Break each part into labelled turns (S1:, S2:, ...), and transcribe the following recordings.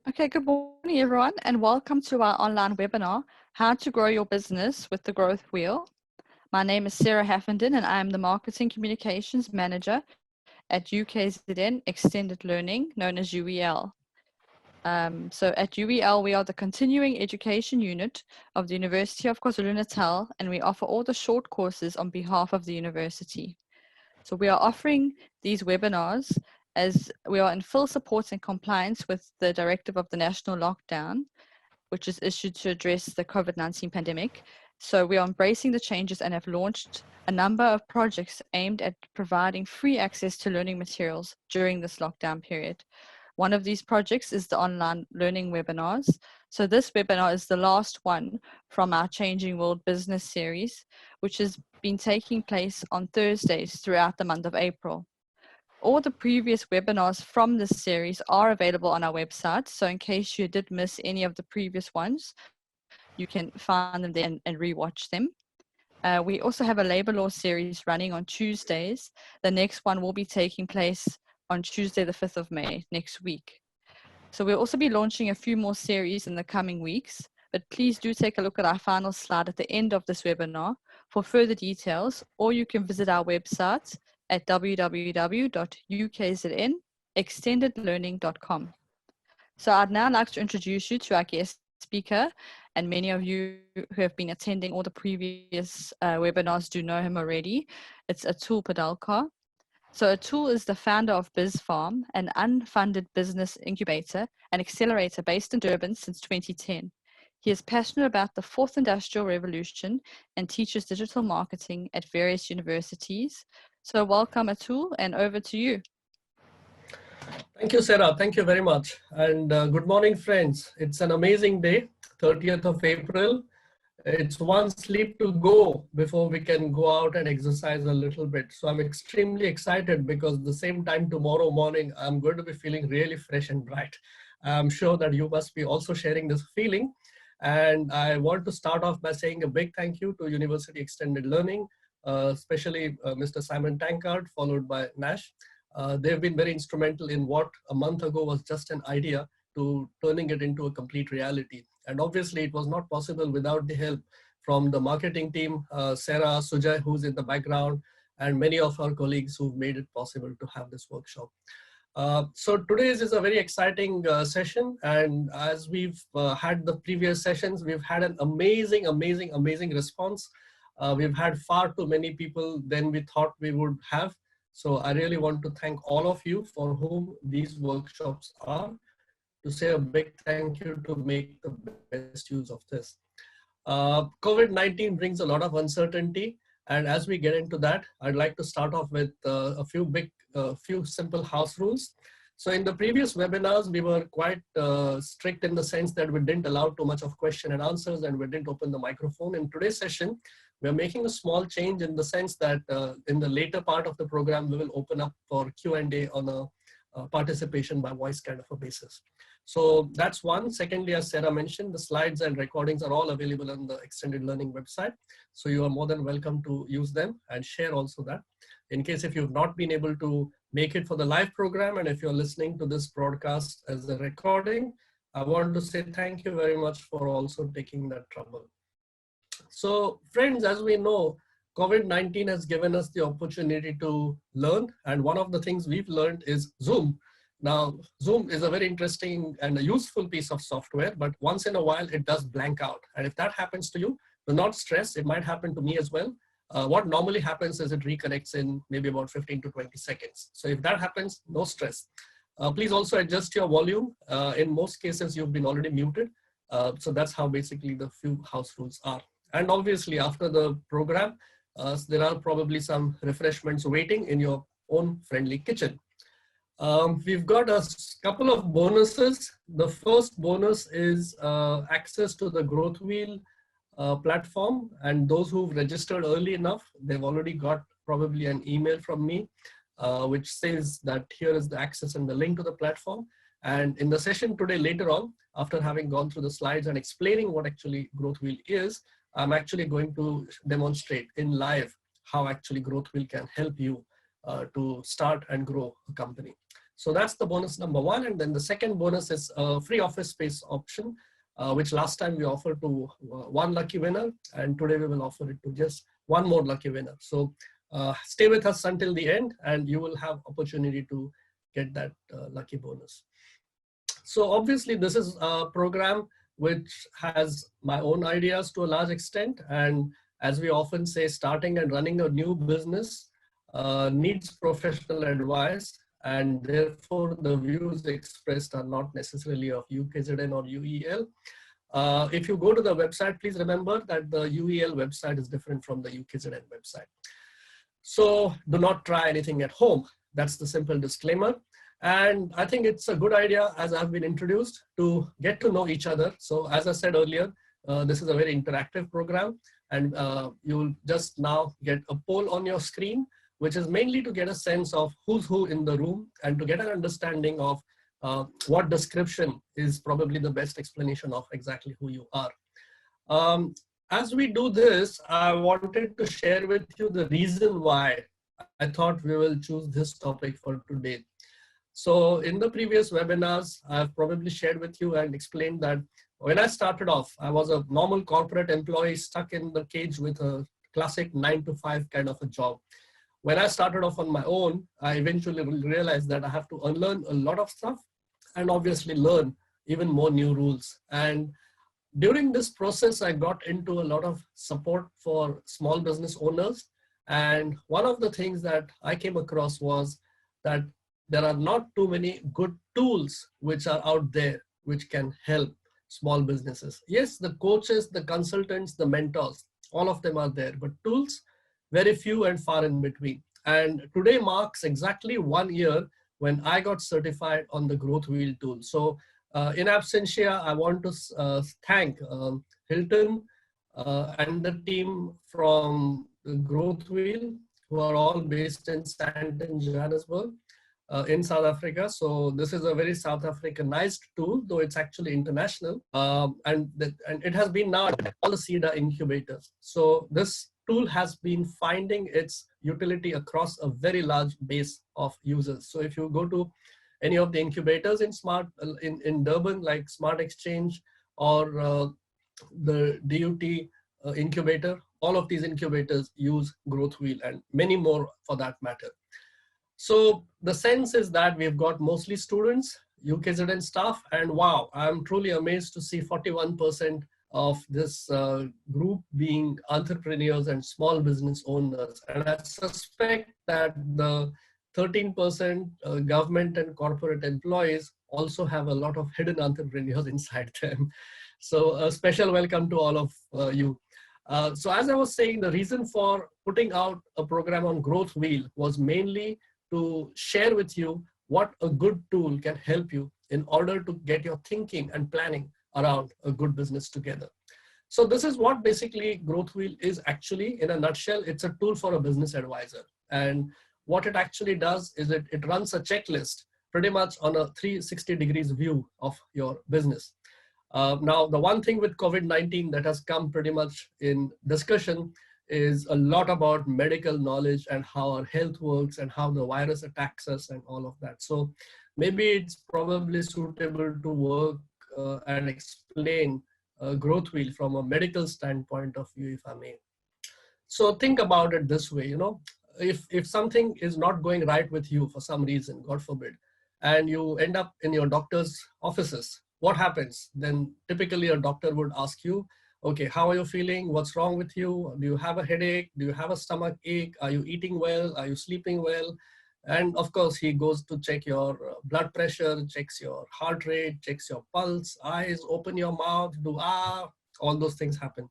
S1: Okay, good morning, everyone, and welcome to our online webinar, How to Grow Your Business with the Growth Wheel. My name is Sarah Haffenden, and I am the Marketing Communications Manager at UKZN Extended Learning, known as UEL. So at UEL, we are the continuing education unit of the University of KwaZulu-Natal, and we offer all the short courses on behalf of the university. So we are offering these webinars as we are in full support and compliance with the directive of the national lockdown, which is issued to address the COVID-19 pandemic. So we are embracing the changes and have launched a number of projects aimed at providing free access to learning materials during this lockdown period. One of these projects is the online learning webinars. So this webinar is the last one from our Changing World Business series, which has been taking place on Thursdays throughout the month of April. All the previous webinars from this series are available on our website. So in case you did miss any of the previous ones, you can find them there and rewatch them. We also have a labor law series running on Tuesdays. The next one will be taking place on Tuesday, the 5th of May, next week. So we'll also be launching a few more series in the coming weeks, but please do take a look at our final slide at the end of this webinar for further details, or you can visit our website at www.ukznextendedlearning.com. So I'd now like to introduce you to our guest speaker, and many of you who have been attending all the previous webinars do know him already. It's Atul Padalkar. So Atul is the founder of BizFarm, an unfunded business incubator and accelerator based in Durban since 2010. He is passionate about the fourth industrial revolution and teaches digital marketing at various universities. So welcome, Atul, and over to you.
S2: Thank you, Sarah. Thank you very much. And good morning, friends. It's an amazing day, 30th of April. It's one sleep to go before we can go out and exercise a little bit. So I'm extremely excited because the same time tomorrow morning, I'm going to be feeling really fresh and bright. I'm sure that you must be also sharing this feeling. And I want to start off by saying a big thank you to University Extended Learning, especially Mr. Simon Tankard, followed by Nash. They've been very instrumental in what a month ago was just an idea to turning it into a complete reality. And obviously it was not possible without the help from the marketing team, Sarah, Sujay, who's in the background, and many of our colleagues who've made it possible to have this workshop. So today's is a very exciting session. And as we've had the previous sessions, we've had an amazing response. We've had far too many people than we thought we would have. So I really want to thank all of you for whom these workshops are, to say a big thank you to make the best use of this. COVID-19 brings a lot of uncertainty. And as we get into that, I'd like to start off with a few simple house rules. So in the previous webinars, we were quite strict in the sense that we didn't allow too much of question and answers, and we didn't open the microphone. In today's session, we're making a small change in the sense that in the later part of the program, we will open up for Q&A on a participation by voice kind of a basis. So that's one. Secondly, as Sarah mentioned, the slides and recordings are all available on the Extended Learning website. So you are more than welcome to use them and share also that. In case if you've not been able to make it for the live program, and if you're listening to this broadcast as a recording, I want to say thank you very much for also taking that trouble. So friends, as we know, COVID-19 has given us the opportunity to learn. And one of the things we've learned is Zoom. Now, Zoom is a very interesting and a useful piece of software, but once in a while it does blank out. And if that happens to you, do not stress. It might happen to me as well. What normally happens is it reconnects in maybe about 15 to 20 seconds. So if that happens, no stress. Please also adjust your volume. In most cases, you've been already muted. So that's how basically the few house rules are. And obviously after the program, there are probably some refreshments waiting in your own friendly kitchen. We've got a couple of bonuses. The first bonus is access to the Growth Wheel platform, and those who've registered early enough, they've already got probably an email from me which says that here is the access and the link to the platform. And in the session today later on, after having gone through the slides and explaining what actually Growth Wheel is, I'm actually going to demonstrate in live how actually Growth Wheel can help you to start and grow a company. So that's the bonus number one. And then the second bonus is a free office space option, which last time we offered to one lucky winner. And today we will offer it to just one more lucky winner. So stay with us until the end and you will have opportunity to get that lucky bonus. So obviously this is a program which has my own ideas to a large extent. And as we often say, starting and running a new business needs professional advice. And therefore the views expressed are not necessarily of UKZN or UEL. If you go to the website, please remember that the UEL website is different from the UKZN website. So do not try anything at home. That's the simple disclaimer. And I think it's a good idea, as I've been introduced, to get to know each other. So as I said earlier, this is a very interactive program, and you'll just now get a poll on your screen, which is mainly to get a sense of who's who in the room and to get an understanding of what description is probably the best explanation of exactly who you are. As we do this, I wanted to share with you the reason why I thought we will choose this topic for today. So in the previous webinars, I've probably shared with you and explained that when I started off, I was a normal corporate employee stuck in the cage with a classic 9-to-5 kind of a job. When I started off on my own, I eventually realized that I have to unlearn a lot of stuff and obviously learn even more new rules. And during this process, I got into a lot of support for small business owners. And one of the things that I came across was that there are not too many good tools which are out there which can help small businesses. Yes, the coaches, the consultants, the mentors, all of them are there, but tools, very few and far in between. And today marks exactly 1 year when I got certified on the Growth Wheel tool. So in absentia, I want to thank Hilton and the team from the Growth Wheel, who are all based in Stanton, Johannesburg, in South Africa. So this is a very South Africanized tool, though it's actually international. And it has been now at all the CEDA incubators. So this tool has been finding its utility across a very large base of users. So if you go to any of the incubators in Durban, like Smart Exchange or the DUT incubator, all of these incubators use Growth Wheel and many more for that matter. So the sense is that we've got mostly students, UKZN staff, and wow, I'm truly amazed to see 41% of this group being entrepreneurs and small business owners. And I suspect that the 13% government and corporate employees also have a lot of hidden entrepreneurs inside them. So a special welcome to all of you. So as I was saying, the reason for putting out a program on Growth Wheel was mainly to share with you what a good tool can help you in order to get your thinking and planning around a good business together. So this is what basically Growth Wheel is actually in a nutshell. It's a tool for a business advisor. And what it actually does is it runs a checklist pretty much on a 360 degrees view of your business. Now, the one thing with COVID-19 that has come pretty much in discussion is a lot about medical knowledge and how our health works and how the virus attacks us and all of that. So maybe it's probably suitable to work and explain Growth Wheel from a medical standpoint of view, if I may. So think about it this way, if something is not going right with you for some reason, God forbid, and you end up in your doctor's offices, what happens? Then typically a doctor would ask you, okay, how are you feeling? What's wrong with you? Do you have a headache? Do you have a stomach ache? Are you eating well? Are you sleeping well? And of course, he goes to check your blood pressure, checks your heart rate, checks your pulse, eyes, open your mouth, do all those things happen.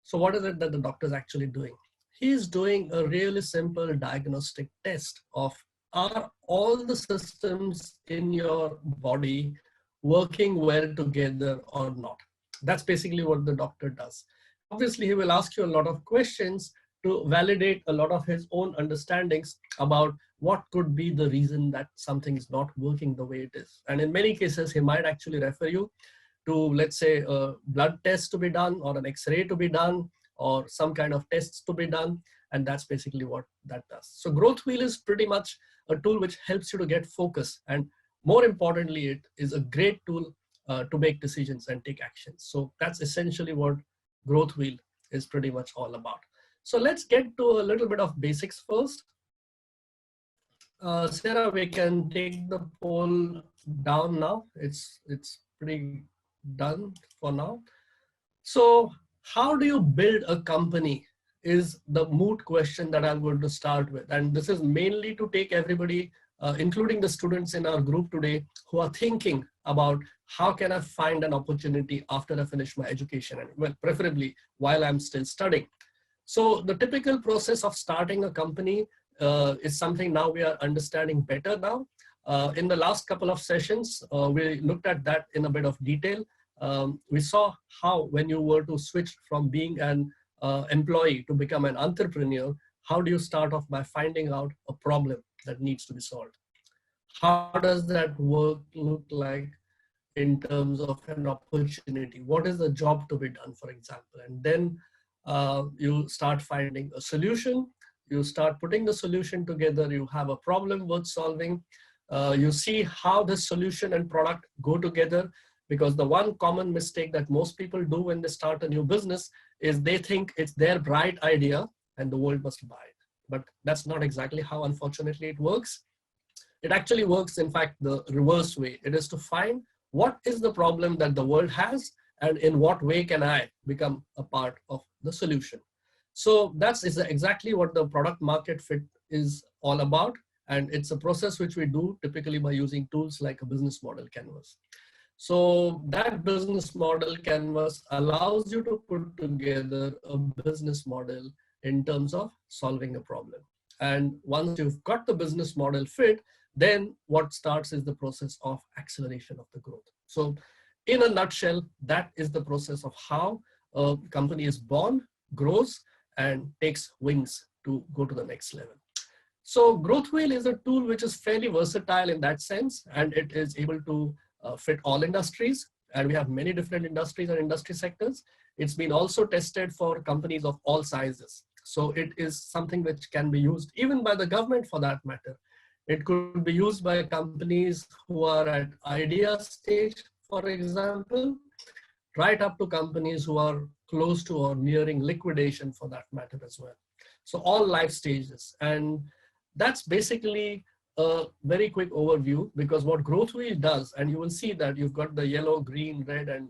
S2: So what is it that the doctor is actually doing? He's doing a really simple diagnostic test of, are all the systems in your body working well together or not? That's basically what the doctor does. Obviously, he will ask you a lot of questions to validate a lot of his own understandings about what could be the reason that something is not working the way it is. And in many cases, he might actually refer you to, let's say, a blood test to be done or an X-ray to be done or some kind of tests to be done. And that's basically what that does. So Growth Wheel is pretty much a tool which helps you to get focus. And more importantly, it is a great tool to make decisions and take actions. So that's essentially what Growth Wheel is pretty much all about. So let's get to a little bit of basics first. Sarah, we can take the poll down now. It's pretty done for now. So how do you build a company is the moot question that I'm going to start with. And this is mainly to take everybody, including the students in our group today, who are thinking about how can I find an opportunity after I finish my education, and well, preferably while I'm still studying. So the typical process of starting a company is something now we are understanding better now. In the last couple of sessions, we looked at that in a bit of detail. We saw how when you were to switch from being an employee to become an entrepreneur, how do you start off by finding out a problem that needs to be solved? How does that work look like in terms of an opportunity? What is the job to be done, for example? And then you start finding a solution. You start putting the solution together. You have a problem worth solving. You see how the solution and product go together, because the one common mistake that most people do when they start a new business is they think it's their bright idea and the world must buy it. But that's not exactly how, unfortunately, it works. It actually works, in fact, the reverse way. It is to find what is the problem that the world has and in what way can I become a part of the solution. So that's exactly what the product market fit is all about. And it's a process which we do typically by using tools like a business model canvas. So that business model canvas allows you to put together a business model in terms of solving a problem. And once you've got the business model fit, then what starts is the process of acceleration of the growth. So in a nutshell, that is the process of how a company is born, grows, and takes wings to go to the next level. So Growth Wheel is a tool which is fairly versatile in that sense, and it is able to fit all industries. And we have many different industries and industry sectors. It's been also tested for companies of all sizes. So it is something which can be used even by the government for that matter. It could be used by companies who are at idea stage, for example, right up to companies who are close to or nearing liquidation for that matter as well. So all life stages. And that's basically a very quick overview, because what Growth Wheel does, and you will see that you've got the yellow, green, red, and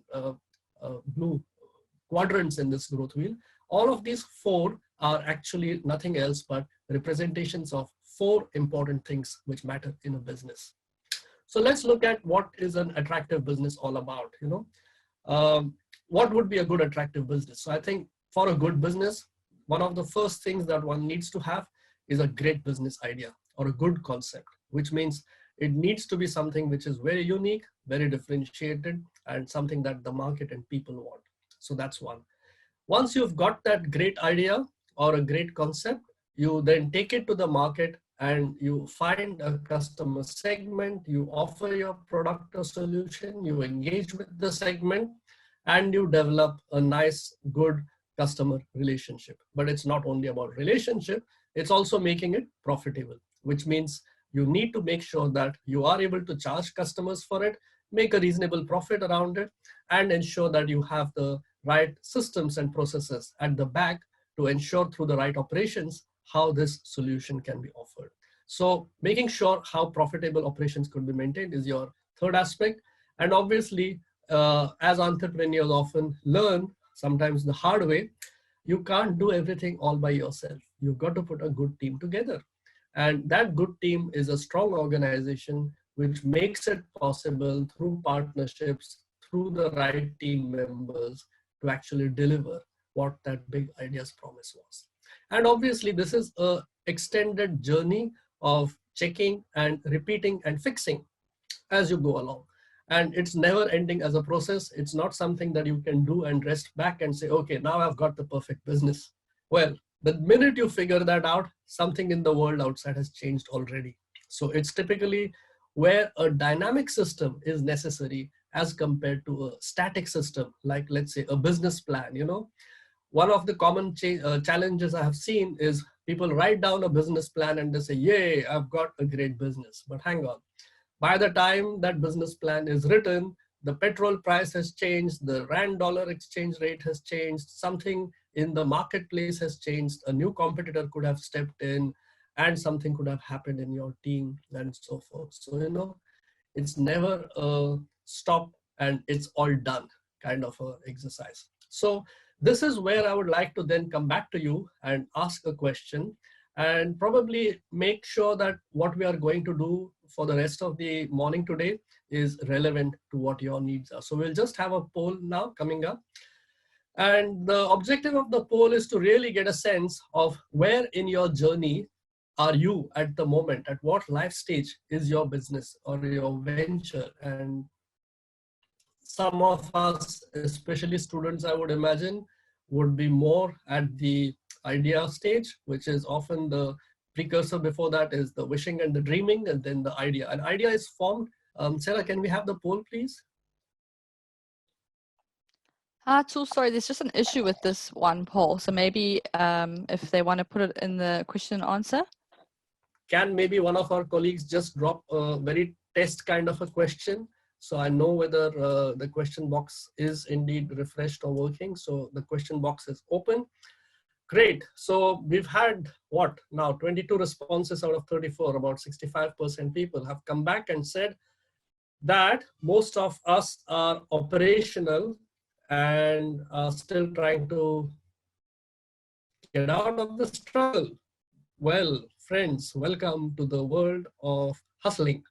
S2: blue quadrants in this Growth Wheel. All of these four are actually nothing else but representations of four important things which matter in a business. So let's look at what is an attractive business all about. What would be a good attractive business? So I think for a good business, one of the first things that one needs to have is a great business idea or a good concept, which means it needs to be something which is very unique, very differentiated, and something that the market and people want. So that's one. Once you've got that great idea or a great concept, you then take it to the market and you find a customer segment, you offer your product or solution, you engage with the segment, and you develop a nice, good customer relationship. But it's not only about relationship, it's also making it profitable, which means you need to make sure that you are able to charge customers for it, make a reasonable profit around it, and ensure that you have the right systems and processes at the back to ensure through the right operations how this solution can be offered. So making sure how profitable operations could be maintained is your third aspect. And obviously, as entrepreneurs often learn, sometimes the hard way, you can't do everything all by yourself. You've got to put a good team together. And that good team is a strong organization which makes it possible through partnerships, through the right team members to actually deliver what that big idea's promise was. And obviously, this is an extended journey of checking and repeating and fixing as you go along. And it's never ending as a process. It's not something that you can do and rest back and say, okay, now I've got the perfect business. Well, the minute you figure that out, something in the world outside has changed already. So it's typically where a dynamic system is necessary as compared to a static system, like let's say a business plan. one of the common challenges I have seen is people write down a business plan and they say, yay, I've got a great business. But hang on. By the time that business plan is written, the petrol price has changed, the rand dollar exchange rate has changed, something in the marketplace has changed, a new competitor could have stepped in, and something could have happened in your team and so forth. So, it's never a stop and it's all done kind of a exercise. So this is where I would like to then come back to you and ask a question and probably make sure that what we are going to do for the rest of the morning today is relevant to what your needs are. So we'll just have a poll now coming up. And the objective of the poll is to really get a sense of where in your journey are you at the moment, at what life stage is your business or your venture. And some of us, especially students, I would imagine, would be more at the idea stage, which is often the precursor before that is the wishing and the dreaming, and then the idea. An idea is formed. Sarah, can we have the poll, please?
S1: Too sorry, there's just an issue with this one poll. So maybe if they want to put it in the question and answer.
S2: Can maybe one of our colleagues just drop a very test kind of a question? So I know whether the question box is indeed refreshed or working. So the question box is open. Great. So we've had what now 22 responses out of 34, about 65% people have come back and said that most of us are operational and are still trying to get out of the struggle. Well, friends, welcome to the world of hustling.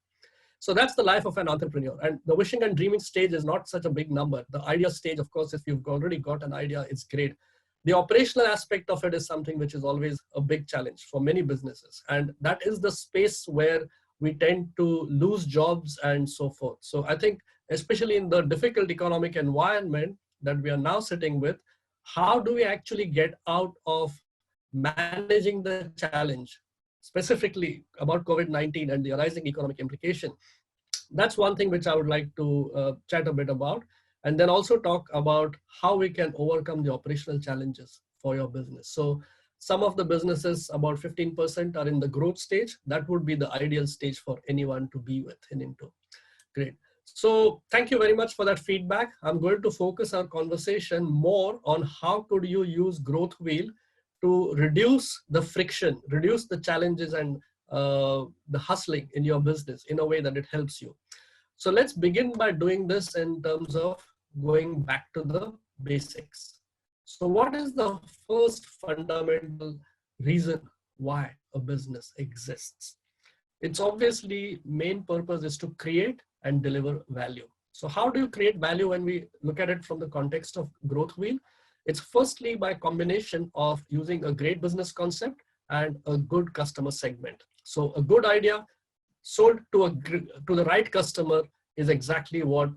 S2: So that's the life of an entrepreneur. And the wishing and dreaming stage is not such a big number. The idea stage, of course, if you've already got an idea, it's great. The operational aspect of it is something which is always a big challenge for many businesses. And that is the space where we tend to lose jobs and so forth. So I think, especially in the difficult economic environment that we are now sitting with, how do we actually get out of managing the challenge, specifically about COVID-19 and the arising economic implication? That's one thing which I would like to chat a bit about, and then also talk about how we can overcome the operational challenges for your business. So some of the businesses, about 15%, are in the growth stage. That would be the ideal stage for anyone to be with and into. Great. So thank you very much for that feedback. I'm going to focus our conversation more on how could you use Growth Wheel to reduce the friction, reduce the challenges and the hustling in your business in a way that it helps you. So let's begin by doing this in terms of going back to the basics. So what is the first fundamental reason why a business exists? Its obviously main purpose is to create and deliver value. So how do you create value when we look at it from the context of Growth Wheel? It's firstly by combination of using a great business concept and a good customer segment. So a good idea sold to the right customer is exactly what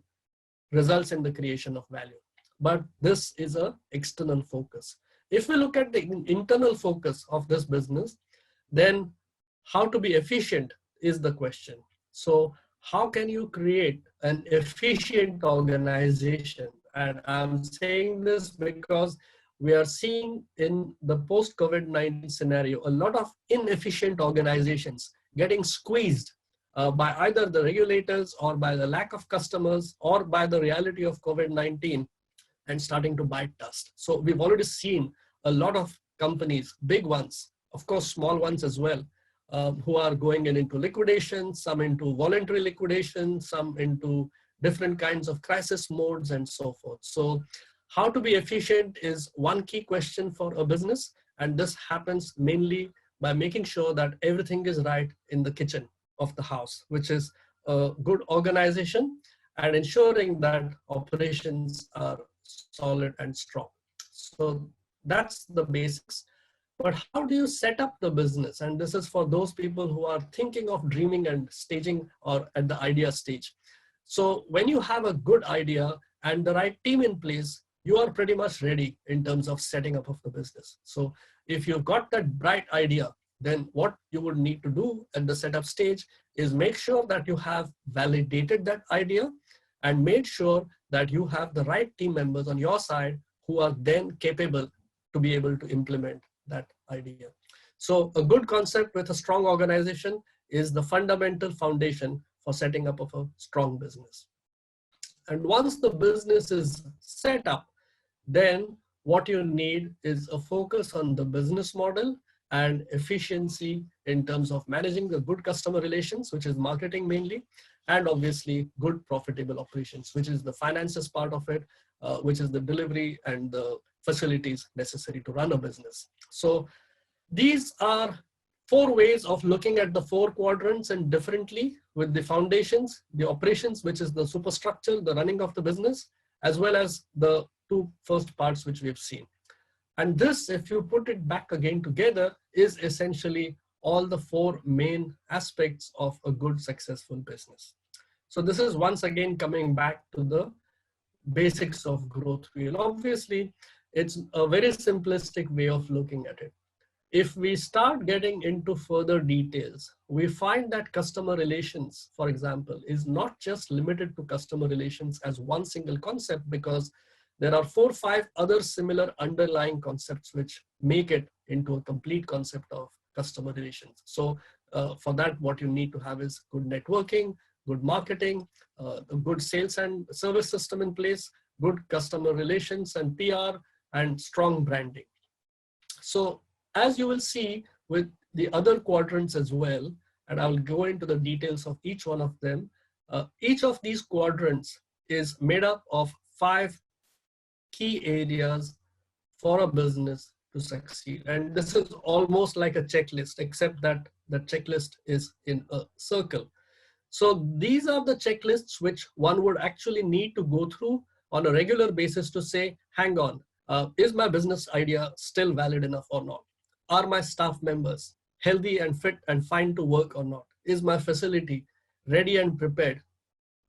S2: results in the creation of value. But this is an external focus. If we look at the internal focus of this business, then how to be efficient is the question. So how can you create an efficient organization? And I'm saying this because we are seeing in the post-COVID-19 scenario, a lot of inefficient organizations getting squeezed by either the regulators or by the lack of customers or by the reality of COVID-19 and starting to bite dust. So we've already seen a lot of companies, big ones, of course, small ones as well, who are going into liquidation, some into voluntary liquidation, some into different kinds of crisis modes and so forth. So how to be efficient is one key question for a business. And this happens mainly by making sure that everything is right in the kitchen of the house, which is a good organization and ensuring that operations are solid and strong. So that's the basics. But how do you set up the business? And this is for those people who are thinking of dreaming and staging or at the idea stage. So when you have a good idea and the right team in place, you are pretty much ready in terms of setting up of the business. So if you've got that bright idea, then what you would need to do at the setup stage is make sure that you have validated that idea and made sure that you have the right team members on your side who are then capable to be able to implement that idea. So a good concept with a strong organization is the fundamental foundation for setting up of a strong business. And once the business is set up, then what you need is a focus on the business model and efficiency in terms of managing the good customer relations, which is marketing mainly, and obviously good profitable operations, which is the finances part of it, which is the delivery and the facilities necessary to run a business. So these are 4 ways of looking at the 4 quadrants and differently, with the foundations, the operations, which is the superstructure, the running of the business, as well as the 2 first parts which we have seen. And this, if you put it back again together, is essentially all the 4 main aspects of a good, successful business. So this is once again coming back to the basics of growth wheel. Obviously, it's a very simplistic way of looking at it. If we start getting into further details, we find that customer relations, for example, is not just limited to customer relations as one single concept, because there are 4 or 5 other similar underlying concepts which make it into a complete concept of customer relations. So for that, what you need to have is good networking, good marketing, a good sales and service system in place, good customer relations and PR, and strong branding. So as you will see with the other quadrants as well, and I will go into the details of each one of them, each of these quadrants is made up of 5 key areas for a business to succeed. And this is almost like a checklist, except that the checklist is in a circle. So these are the checklists which one would actually need to go through on a regular basis to say, hang on, is my business idea still valid enough or not? Are my staff members healthy and fit and fine to work or not? Is my facility ready and prepared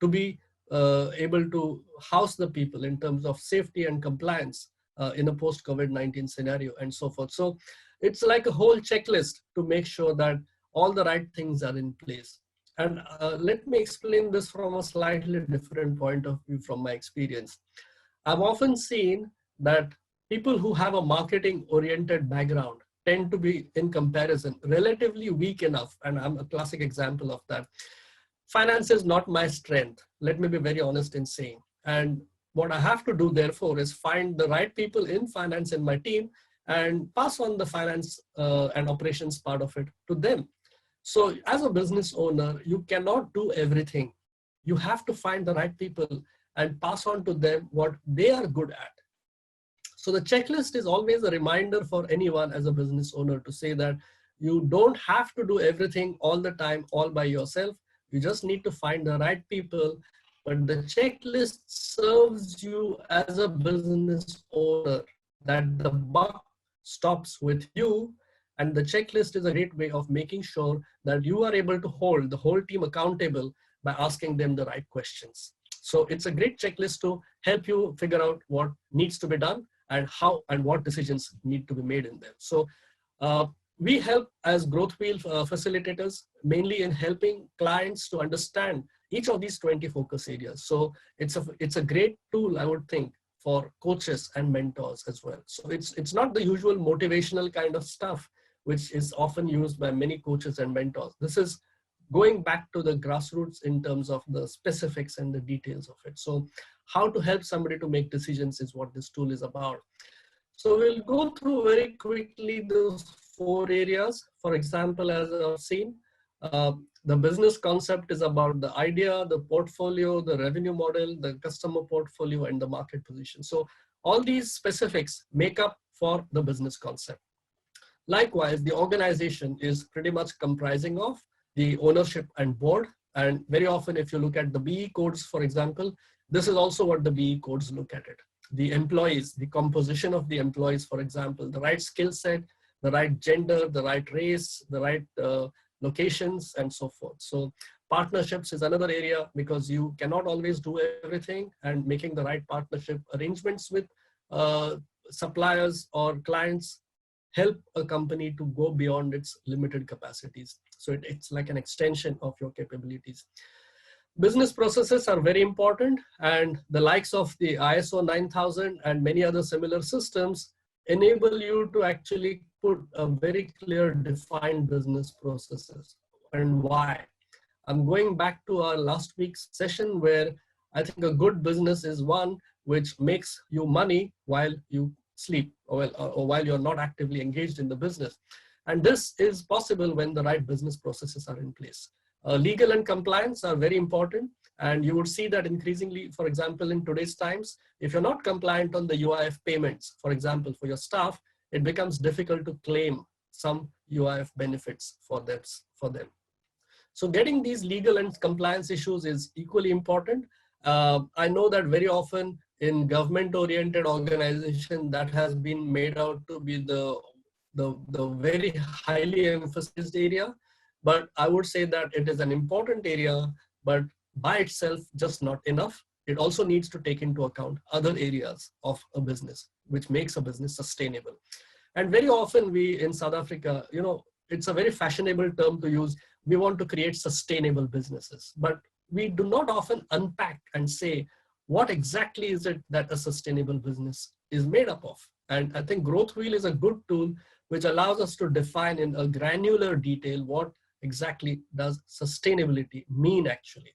S2: to be able to house the people in terms of safety and compliance in a post-COVID-19 scenario, and so forth? So it's like a whole checklist to make sure that all the right things are in place. And let me explain this from a slightly different point of view from my experience. I've often seen that people who have a marketing-oriented background tend to be, in comparison, relatively weak enough. And I'm a classic example of that. Finance is not my strength. Let me be very honest in saying. And what I have to do, therefore, is find the right people in finance in my team and pass on the finance and operations part of it to them. So as a business owner, you cannot do everything. You have to find the right people and pass on to them what they are good at. So the checklist is always a reminder for anyone as a business owner to say that you don't have to do everything all the time, all by yourself. You just need to find the right people. But the checklist serves you as a business owner, that the buck stops with you. And the checklist is a great way of making sure that you are able to hold the whole team accountable by asking them the right questions. So it's a great checklist to help you figure out what needs to be done and how and what decisions need to be made in there. So we help as growth wheel facilitators mainly in helping clients to understand each of these 20 focus areas. So it's a great tool, I would think, for coaches and mentors as well. So it's not the usual motivational kind of stuff which is often used by many coaches and mentors. This is going back to the grassroots in terms of the specifics and the details of it. So how to help somebody to make decisions is what this tool is about. So we'll go through very quickly those 4 areas. For example, as I've seen, the business concept is about the idea, the portfolio, the revenue model, the customer portfolio, and the market position. So all these specifics make up for the business concept. Likewise, the organization is pretty much comprising of the ownership and board. And very often, if you look at the BE codes, for example, this is also what the BE codes look at it. The employees, the composition of the employees, for example, the right skill set, the right gender, the right race, the right locations, and so forth. So partnerships is another area, because you cannot always do everything, and making the right partnership arrangements with suppliers or clients help a company to go beyond its limited capacities. So it's like an extension of your capabilities. Business processes are very important, and the likes of the ISO 9000 and many other similar systems enable you to actually put a very clear defined business processes. And why? I'm going back to our last week's session where I think a good business is one which makes you money while you sleep, or while you're not actively engaged in the business. And this is possible when the right business processes are in place. Legal and compliance are very important. And you would see that increasingly, for example, in today's times, if you're not compliant on the UIF payments, for example, for your staff, it becomes difficult to claim some UIF benefits for them. So getting these legal and compliance issues is equally important. I know that very often in government-oriented organization that has been made out to be the very highly emphasized area, but I would say that it is an important area, but by itself just not enough. It also needs to take into account other areas of a business, which makes a business sustainable. And very often we in South Africa, it's a very fashionable term to use. We want to create sustainable businesses, but we do not often unpack and say, what exactly is it that a sustainable business is made up of? And I think Growth Wheel is a good tool which allows us to define in a granular detail what exactly does sustainability mean actually.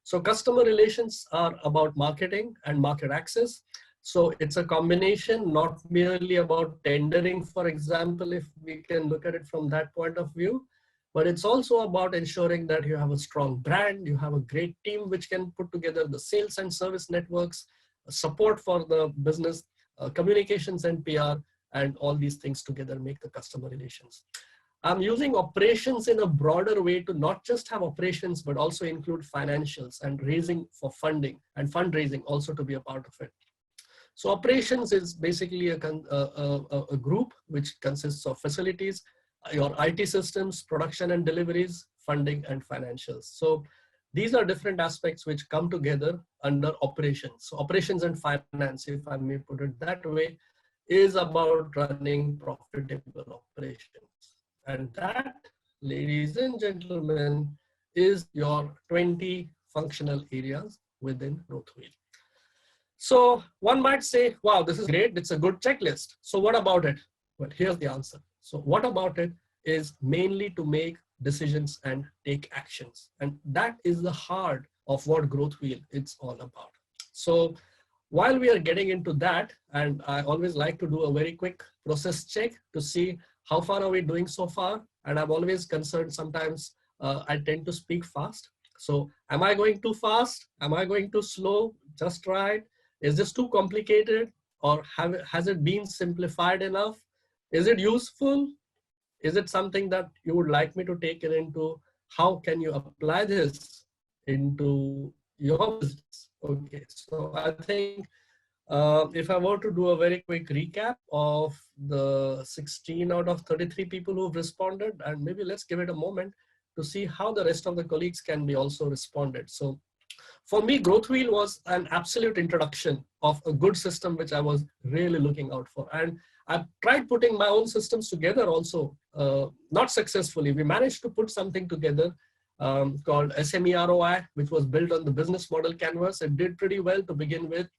S2: So customer relations are about marketing and market access. So it's a combination, not merely about tendering, for example, if we can look at it from that point of view, but it's also about ensuring that you have a strong brand, you have a great team which can put together the sales and service networks, support for the business, communications and PR, and all these things together make the customer relations. I'm using operations in a broader way to not just have operations, but also include financials and raising for funding and fundraising also to be a part of it. So operations is basically a group which consists of facilities, your IT systems, production and deliveries, funding and financials. So these are different aspects which come together under operations. So operations and finance, if I may put it that way, is about running profitable operations. And that, ladies and gentlemen, is your 20 functional areas within Growth Wheel. So one might say, wow, this is great. It's a good checklist. So what about it? Well, here's the answer. So what about it is mainly to make decisions and take actions. And that is the heart of what Growth Wheel is all about. So while we are getting into that, and I always like to do a very quick process check to see how far are we doing so far. And I'm always concerned sometimes I tend to speak fast. So am I going too fast? Am I going too slow? Just right? Is this too complicated, or has it been simplified enough? Is it useful? Is it something that you would like me to take it into? How can you apply this into your business? Okay, so I think if I were to do a very quick recap of the 16 out of 33 people who've responded, and maybe let's give it a moment to see how the rest of the colleagues can be also responded. So for me, Growth Wheel was an absolute introduction of a good system, which I was really looking out for. And I tried putting my own systems together also, not successfully. We managed to put something together called SME ROI, which was built on the business model canvas. It did pretty well to begin with,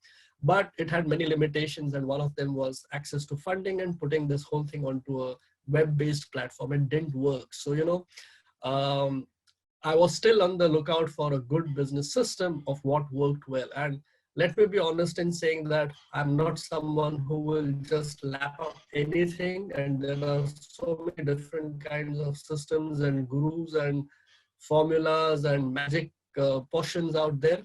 S2: but it had many limitations. And one of them was access to funding and putting this whole thing onto a web-based platform. It didn't work. So, I was still on the lookout for a good business system of what worked well. And let me be honest in saying that I'm not someone who will just lap up anything. And there are so many different kinds of systems and gurus and formulas and magic potions out there.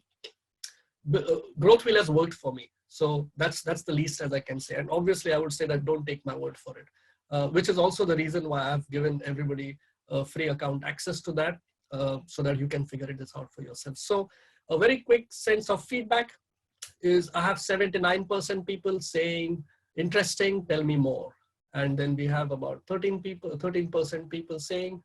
S2: Growth Wheel has worked for me. So that's the least as I can say. And obviously I would say that don't take my word for it, which is also the reason why I've given everybody a free account access to that. So that you can figure this out for yourself. So a very quick sense of feedback is I have 79% people saying interesting, tell me more. And then we have about 13% people saying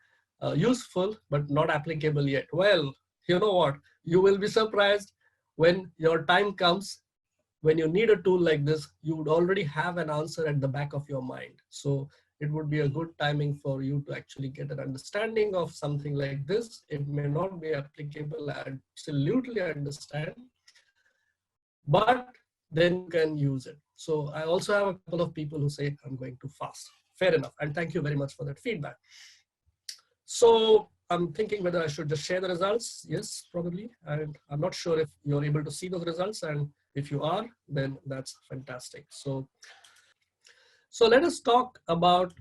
S2: useful, but not applicable yet. Well, you know what? You will be surprised when your time comes, when you need a tool like this, you would already have an answer at the back of your mind. So it would be a good timing for you to actually get an understanding of something like this. It may not be applicable, I absolutely understand, but then you can use it. So I also have a couple of people who say I'm going too fast. Fair enough. And thank you very much for that feedback. So I'm thinking whether I should just share the results. Yes, probably. And I'm not sure if you're able to see those results. And if you are, then that's fantastic. So let us talk about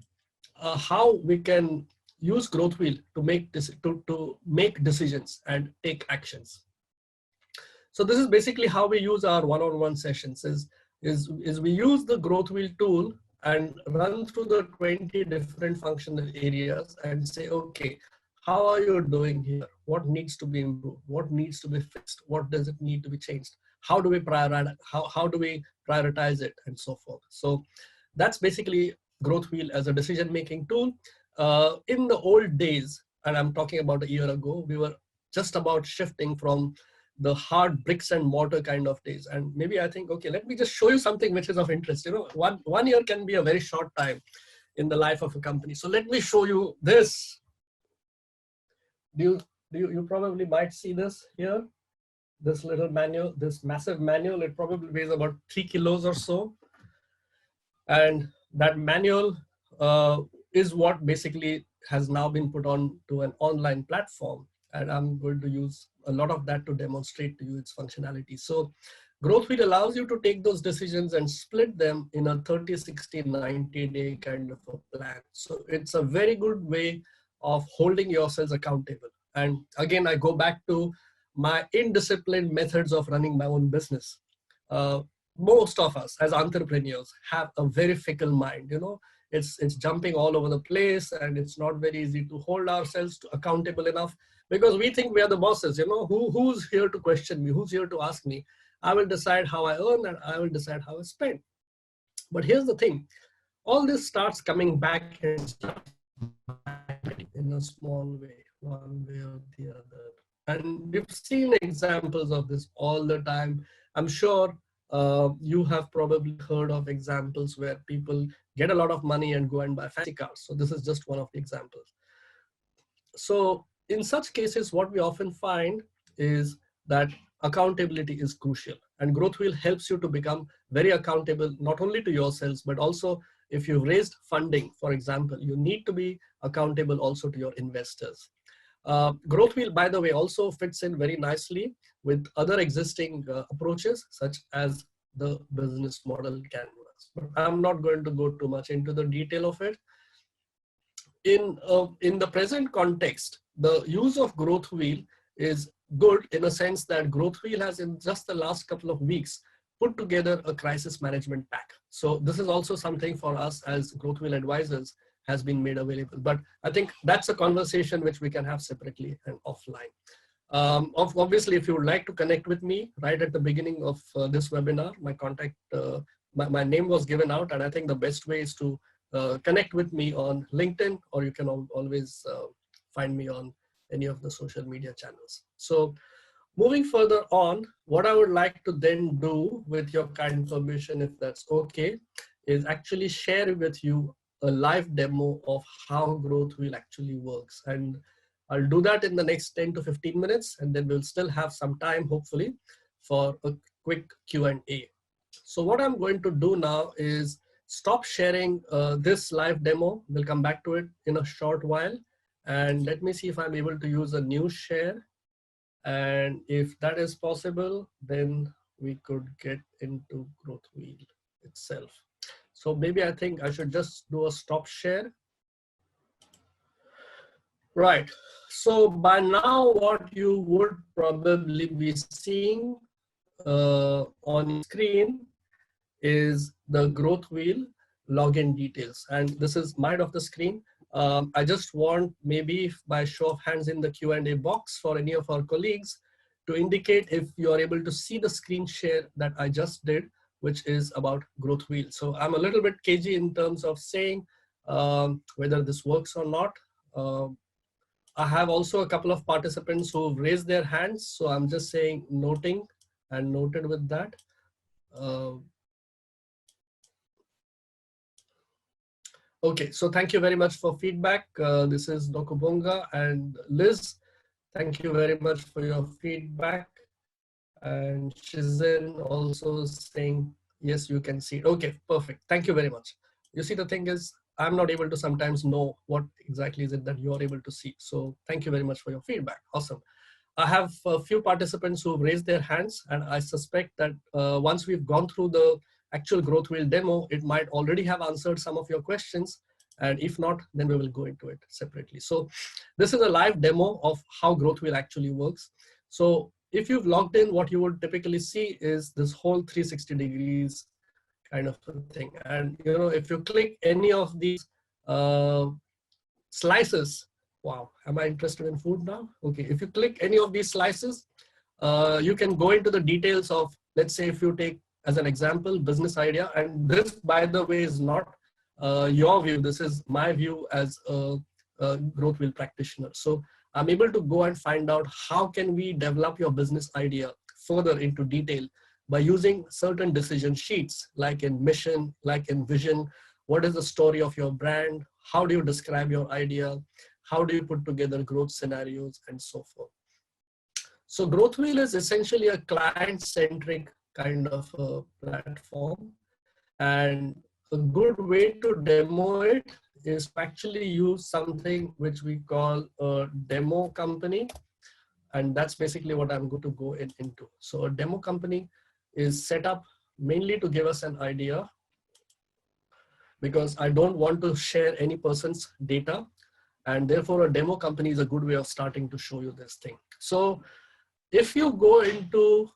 S2: how we can use growth wheel to make decisions and take actions. So this is basically how we use our one-on-one sessions is we use the growth wheel tool and run through the 20 different functional areas and say, okay, how are you doing here? What needs to be improved? What needs to be fixed? What does it need to be changed? How do we prioritize? How do we prioritize it, and so forth? So that's basically growth wheel as a decision-making tool. In the old days, and I'm talking about a year ago, we were just about shifting from the hard bricks and mortar kind of days. And maybe I think, okay, let me just show you something which is of interest. You know, one year can be a very short time in the life of a company. So let me show you this. You probably might see this here, this little manual, this massive manual. It probably weighs about 3 kilos or so. And that manual is what basically has now been put on to an online platform. And I'm going to use a lot of that to demonstrate to you its functionality. So growth wheel allows you to take those decisions and split them in a 30, 60, 90-day kind of a plan. So it's a very good way of holding yourselves accountable. And again, I go back to my indisciplined methods of running my own business. Most of us as entrepreneurs have a very fickle mind. You know, it's jumping all over the place, and it's not very easy to hold ourselves accountable enough, because we think we are the bosses. You know, who's here to question me? Who's here to ask me? I will decide how I earn, and I will decide how I spend. But here's the thing, all this starts coming back and starts in a small way, one way or the other. And we've seen examples of this all the time. I'm sure you have probably heard of examples where people get a lot of money and go and buy fancy cars. So this is just one of the examples. So in such cases, what we often find is that accountability is crucial, and growth wheel helps you to become very accountable, not only to yourselves, but also if you've raised funding, for example, you need to be accountable also to your investors. Growth wheel, by the way, also fits in very nicely with other existing approaches, such as the business model canvas. But I'm not going to go too much into the detail of it. In the present context, the use of growth wheel is good in a sense that growth wheel has, in just the last couple of weeks, put together a crisis management pack. So this is also something for us as growth wheel advisors has been made available. But I think that's a conversation which we can have separately and offline. Obviously, if you would like to connect with me right at the beginning of this webinar, my contact, my name was given out, and I think the best way is to connect with me on LinkedIn, or you can always find me on any of the social media channels. So moving further on, what I would like to then do, with your kind permission, if that's okay, is actually share with you a live demo of how growth wheel actually works. And I'll do that in the next 10 to 15 minutes, and then we'll still have some time, hopefully, for a quick Q&A. So what I'm going to do now is stop sharing this live demo. We'll come back to it in a short while. And let me see if I'm able to use a new share. And if that is possible, then we could get into growth wheel itself. So maybe I think I should just do a stop share. Right. So by now, what you would probably be seeing on screen is the growth wheel login details. And this is my of the screen. I just want, maybe by show of hands in the Q&A box for any of our colleagues, to indicate if you are able to see the screen share that I just did, which is about growth wheel. So I'm a little bit cagey in terms of saying whether this works or not. I have also a couple of participants who've raised their hands. So I'm just saying noting and noted with that. Okay, so thank you very much for feedback. This is Dokubonga and Liz. Thank you very much for your feedback. And Shizen also saying Yes, you can see it. Okay, perfect. Thank you very much. You see, the thing is, I'm not able to sometimes know what exactly is it that you are able to see. So thank you very much for your feedback. Awesome. I have a few participants who have raised their hands, and I suspect that once we've gone through the actual growth wheel demo, it might already have answered some of your questions. And if not, then we will go into it separately. So this is a live demo of how growth wheel actually works. So if you've logged in, what you would typically see is this whole 360 degrees kind of a thing. And if you click any of these slices, wow, am I interested in food now? Okay, if you click any of these slices, you can go into the details of, let's say, if you take as an example, business idea. And this, by the way, is not your view. This is my view as a growth wheel practitioner. So I'm able to go and find out how can we develop your business idea further into detail by using certain decision sheets, like in mission, like in vision. What is the story of your brand? How do you describe your idea? How do you put together growth scenarios and so forth? So Growth Wheel is essentially a client-centric kind of a platform. And a good way to demo it is to actually use something which we call a demo company. And that's basically what I'm going to go into. So a demo company is set up mainly to give us an idea, because I don't want to share any person's data. And therefore, a demo company is a good way of starting to show you this thing. So if you go into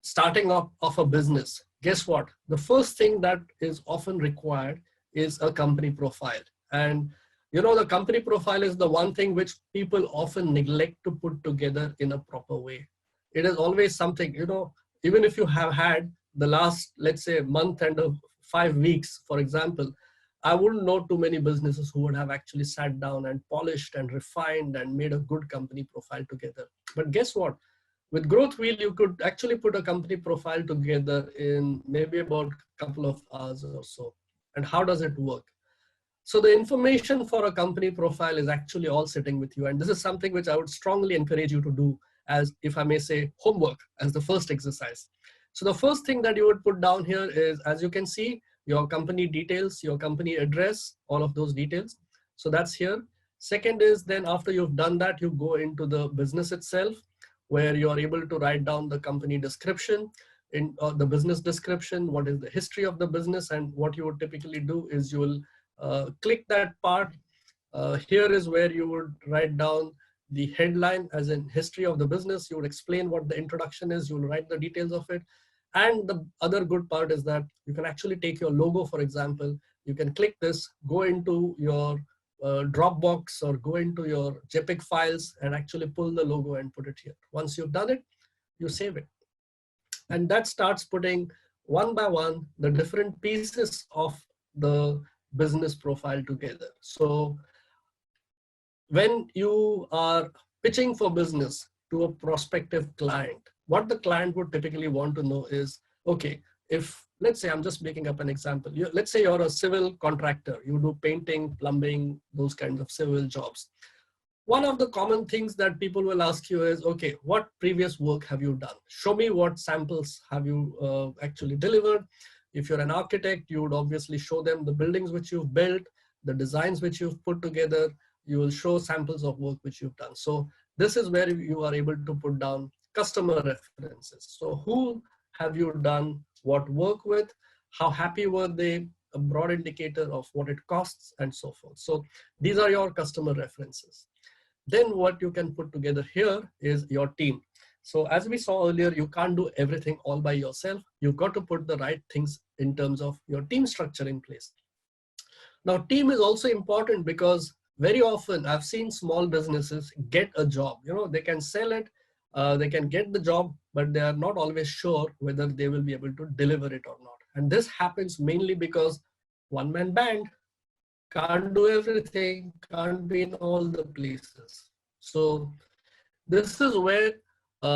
S2: starting up of a business, guess what? The first thing that is often required is a company profile. And the company profile is the one thing which people often neglect to put together in a proper way. It is always something, even if you have had the last, let's say, month and 5 weeks, for example, I wouldn't know too many businesses who would have actually sat down and polished and refined and made a good company profile together. But guess what? With Growth Wheel, you could actually put a company profile together in maybe about a couple of hours or so. And how does it work? So the information for a company profile is actually all sitting with you. And this is something which I would strongly encourage you to do as, if I may say, homework as the first exercise. So the first thing that you would put down here is, as you can see, your company details, your company address, all of those details. So that's here. Second is, then after you've done that, you go into the business itself, where you are able to write down the company description, in the business description, what is the history of the business. And what you would typically do is you will click that part. Here is where you would write down the headline, as in history of the business. You would explain what the introduction is. You will write the details of it. And the other good part is that you can actually take your logo, for example. You can click this, go into your Dropbox or go into your JPEG files and actually pull the logo and put it here. Once you've done it, you save it. And that starts putting one by one the different pieces of the business profile together. So when you are pitching for business to a prospective client, what the client would typically want to know is, okay, if, let's say, I'm just making up an example. Let's say you're a civil contractor, you do painting, plumbing, those kinds of civil jobs. One of the common things that people will ask you is, okay, what previous work have you done? Show me what samples have you actually delivered. If you're an architect, you would obviously show them the buildings which you've built, the designs which you've put together. You will show samples of work which you've done. So this is where you are able to put down customer references. So who have you done what work with? How happy were they? A broad indicator of what it costs and so forth. So these are your customer references. Then what you can put together here is your team. So as we saw earlier, you can't do everything all by yourself. You've got to put the right things in terms of your team structure in place. Now, team is also important because very often I've seen small businesses get a job. They can sell it, they can get the job, but they are not always sure whether they will be able to deliver it or not. And this happens mainly because one-man band can't do everything, can't be in all the places. So this is where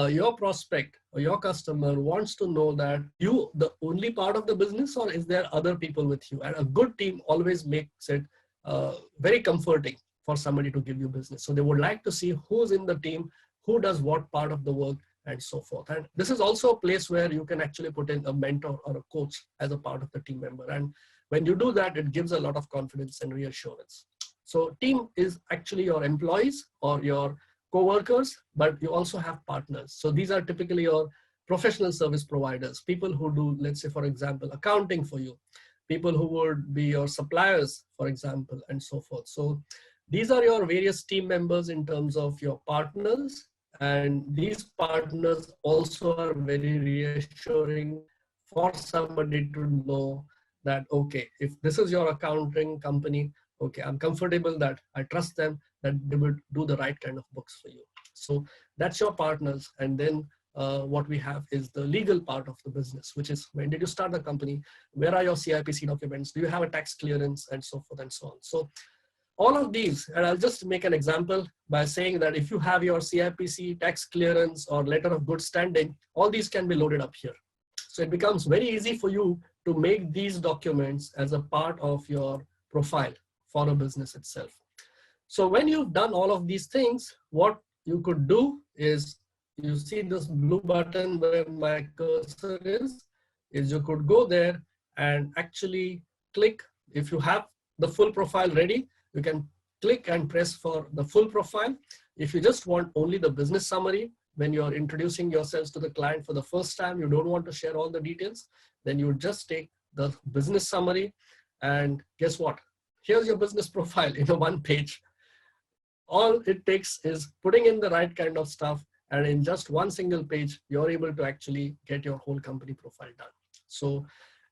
S2: your prospect or your customer wants to know that you the only part of the business, or is there other people with you? And a good team always makes it very comforting for somebody to give you business. So they would like to see who's in the team, who does what part of the work, and so forth. And this is also a place where you can actually put in a mentor or a coach as a part of the team member. And when you do that, it gives a lot of confidence and reassurance. So team is actually your employees or your co-workers, but you also have partners. So these are typically your professional service providers, people who do, let's say, for example, accounting for you, people who would be your suppliers, for example, and so forth. So these are your various team members in terms of your partners, and these partners also are very reassuring for somebody to know that, okay, if this is your accounting company, okay, I'm comfortable that I trust them, that they will do the right kind of books for you. So that's your partners. And then what we have is the legal part of the business, which is when did you start the company? Where are your CIPC documents? Do you have a tax clearance? And so forth and so on. So all of these, and I'll just make an example by saying that if you have your CIPC, tax clearance, or letter of good standing, all these can be loaded up here. So it becomes very easy for you to make these documents as a part of your profile for a business itself. So when you've done all of these things, what you could do is, you see this blue button where my cursor is you could go there and actually click. If you have the full profile ready, you can click and press for the full profile. If you just want only the business summary, when you're introducing yourselves to the client for the first time, you don't want to share all the details, then you just take the business summary, and guess what? Here's your business profile in a one page. All it takes is putting in the right kind of stuff, and in just one single page, you're able to actually get your whole company profile done. So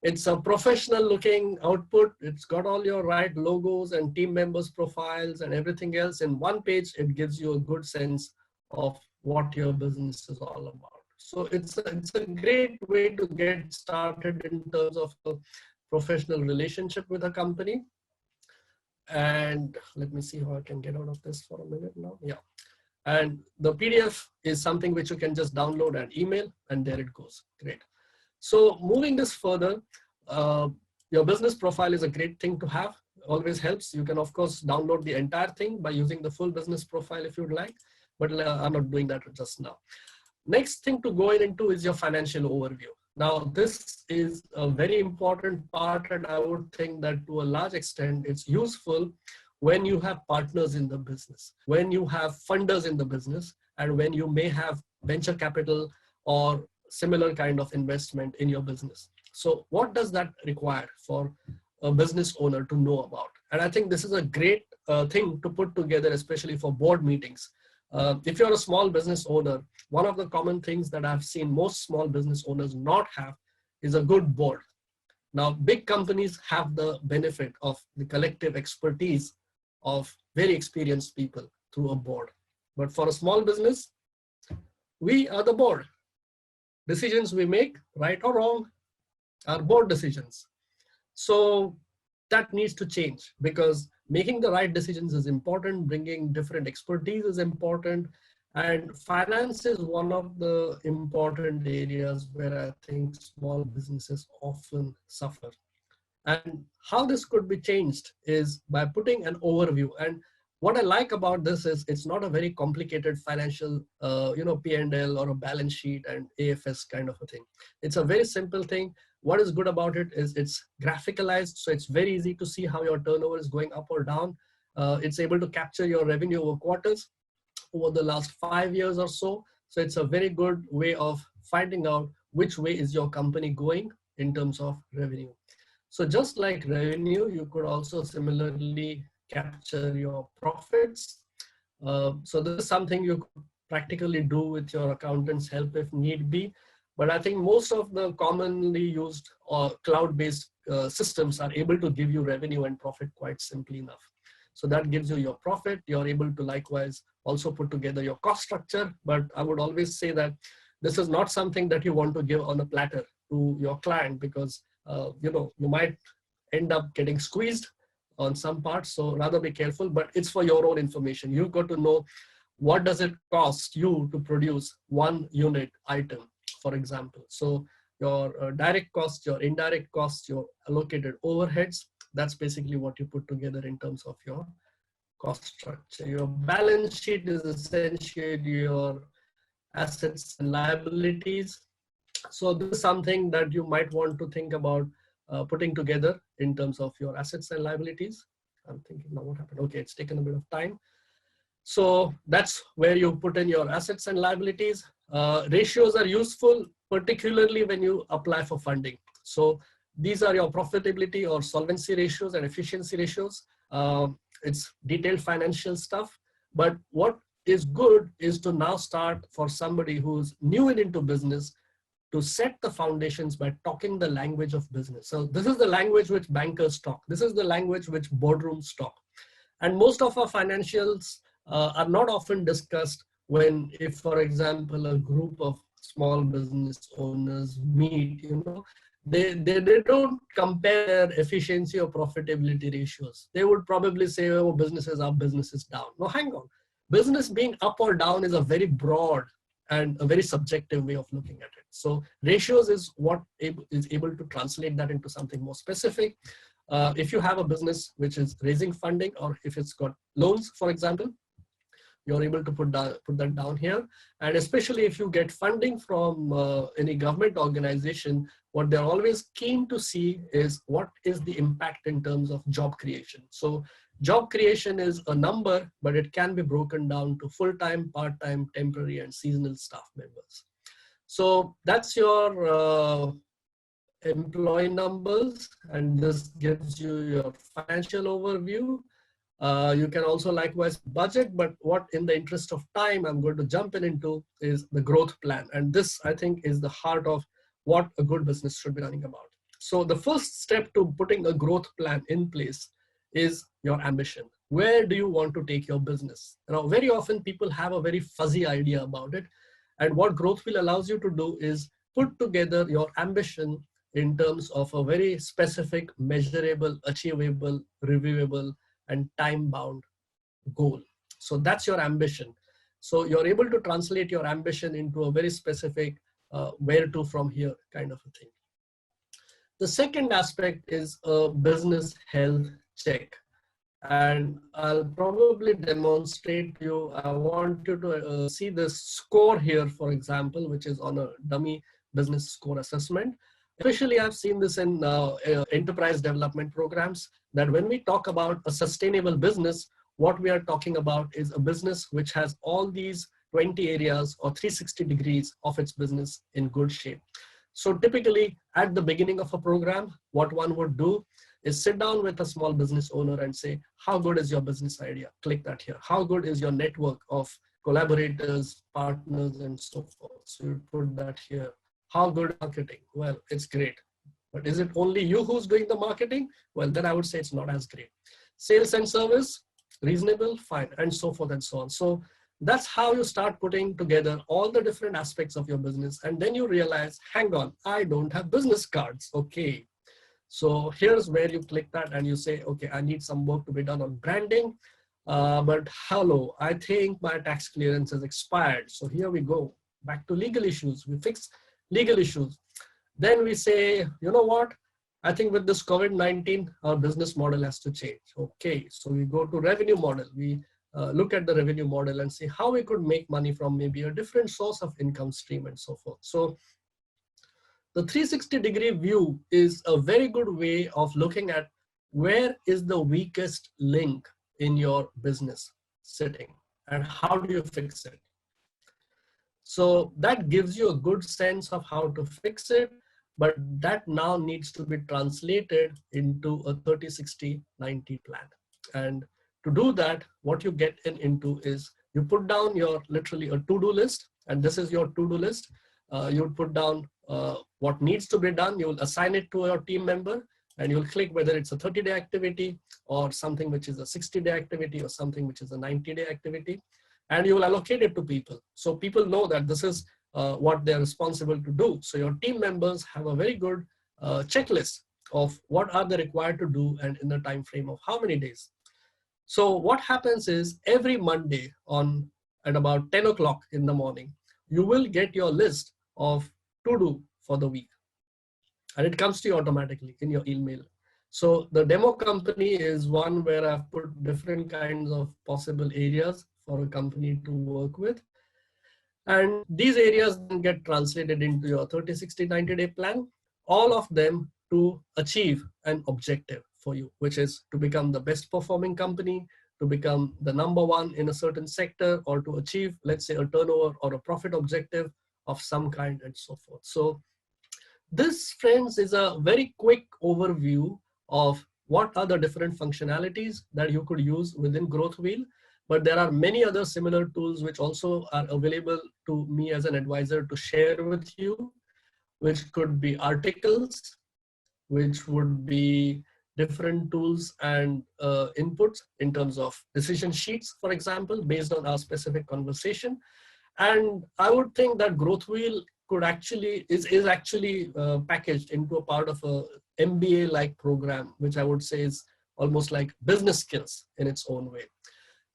S2: it's a professional looking output. It's got all your right logos and team members profiles and everything else in one page. It gives you a good sense of what your business is all about. So it's a great way to get started in terms of a professional relationship with a company. And let me see how I can get out of this for a minute now. Yeah. And the PDF is something which you can just download and email, and there it goes. Great. So moving this further, your business profile is a great thing to have. Always helps. You can, of course, download the entire thing by using the full business profile if you'd like, but I'm not doing that just now. Next thing to go into is your financial overview. Now, this is a very important part, and I would think that to a large extent, it's useful when you have partners in the business, when you have funders in the business, and when you may have venture capital or similar kind of investment in your business. So what does that require for a business owner to know about? And I think this is a great thing to put together, especially for board meetings. If you're a small business owner, one of the common things that I've seen most small business owners not have is a good board. Now, big companies have the benefit of the collective expertise of very experienced people through a board. But for a small business, we are the board. Decisions we make, right or wrong, are board decisions. So that needs to change, because making the right decisions is important, bringing different expertise is important, and finance is one of the important areas where I think small businesses often suffer. And how this could be changed is by putting an overview. And what I like about this is it's not a very complicated financial, P&L or a balance sheet and AFS kind of a thing. It's a very simple thing. What is good about it is it's graphicalized, so it's very easy to see how your turnover is going up or down. It's able to capture your revenue over quarters over the last 5 years or so. So it's a very good way of finding out which way is your company going in terms of revenue. So just like revenue, you could also similarly capture your profits. So this is something you could practically do with your accountant's help if need be. But I think most of the commonly used or cloud-based systems are able to give you revenue and profit quite simply enough. So that gives you your profit. You're able to likewise also put together your cost structure. But I would always say that this is not something that you want to give on a platter to your client, because you might end up getting squeezed on some parts. So rather be careful, but it's for your own information. You've got to know what does it cost you to produce one unit item, for example. So your direct costs, your indirect costs, your allocated overheads, that's basically what you put together in terms of your cost structure. Your balance sheet is essentially your assets and liabilities. So this is something that you might want to think about putting together in terms of your assets and liabilities. I'm thinking now what happened. Okay, it's taken a bit of time. So that's where you put in your assets and liabilities. Ratios are useful, particularly when you apply for funding. So these are your profitability or solvency ratios and efficiency ratios. It's detailed financial stuff. But what is good is to now start for somebody who's new into business to set the foundations by talking the language of business. So this is the language which bankers talk. This is the language which boardrooms talk. And most of our financials are not often discussed when, if for example, a group of small business owners meet, they don't compare their efficiency or profitability ratios. They would probably say, oh, business is up, business is down. No, hang on. Business being up or down is a very broad and a very subjective way of looking at it. So ratios is what is able to translate that into something more specific. If you have a business which is raising funding, or if it's got loans, for example, you're able to put that down here. And especially if you get funding from any government organization, what they're always keen to see is what is the impact in terms of job creation. So job creation is a number, but it can be broken down to full-time, part-time, temporary, and seasonal staff members. So that's your employee numbers, and this gives you your financial overview. You can also likewise budget, but what in the interest of time I'm going to jump into is the growth plan. And this, I think, is the heart of what a good business should be running about. So the first step to putting a growth plan in place is your ambition. Where do you want to take your business? Very often people have a very fuzzy idea about it. And what growth will allows you to do is put together your ambition in terms of a very specific, measurable, achievable, reviewable, and time-bound goal. So that's your ambition. So you're able to translate your ambition into a very specific where to from here kind of a thing. The second aspect is a business health check. And I'll probably demonstrate to you. I want you to see this score here, for example, which is on a dummy business score assessment. Especially, I've seen this in enterprise development programs, that when we talk about a sustainable business, what we are talking about is a business which has all these 20 areas or 360 degrees of its business in good shape. So typically, at the beginning of a program, what one would do is sit down with a small business owner and say, how good is your business idea? Click that here. How good is your network of collaborators, partners, and so forth? So you put that here. How good marketing? Well, it's great. But is it only you who's doing the marketing? Well, then I would say it's not as great. Sales and service, reasonable, fine, and so forth and so on. So that's how you start putting together all the different aspects of your business. And then you realize, hang on, I don't have business cards. Okay. So here's where you click that and you say, okay, I need some work to be done on branding. But hello, I think my tax clearance has expired. So here we go, back to legal issues. We fix legal issues. Then we say, you know what? I think with this COVID-19, our business model has to change. Okay, so we go to revenue model. We look at the revenue model and see how we could make money from maybe a different source of income stream and so forth. So the 360-degree view is a very good way of looking at where is the weakest link in your business sitting and how do you fix it. So that gives you a good sense of how to fix it, but that now needs to be translated into a 30-60-90 plan. And to do that, what you get into is you put down your literally a to-do list, and this is your to-do list. You would put down what needs to be done. You will assign it to your team member, and you'll click whether it's a 30-day activity or something which is a 60-day activity or something which is a 90-day activity. And you will allocate it to people. So people know that this is what they're responsible to do. So your team members have a very good checklist of what are they required to do and in the time frame of how many days. So what happens is every Monday at about 10 o'clock in the morning, you will get your list of to do for the week. And it comes to you automatically in your email. So the demo company is one where I've put different kinds of possible areas for a company to work with. And these areas then get translated into your 30, 60, 90-day plan, all of them to achieve an objective for you, which is to become the best performing company, to become the number one in a certain sector, or to achieve, let's say, a turnover or a profit objective of some kind and so forth. So this, friends, is a very quick overview of what are the different functionalities that you could use within Growth Wheel. But there are many other similar tools which also are available to me as an advisor to share with you, which could be articles, which would be different tools and inputs in terms of decision sheets, for example, based on our specific conversation. And I would think that Growth Wheel could actually is actually packaged into a part of a MBA like program, which I would say is almost like business skills in its own way.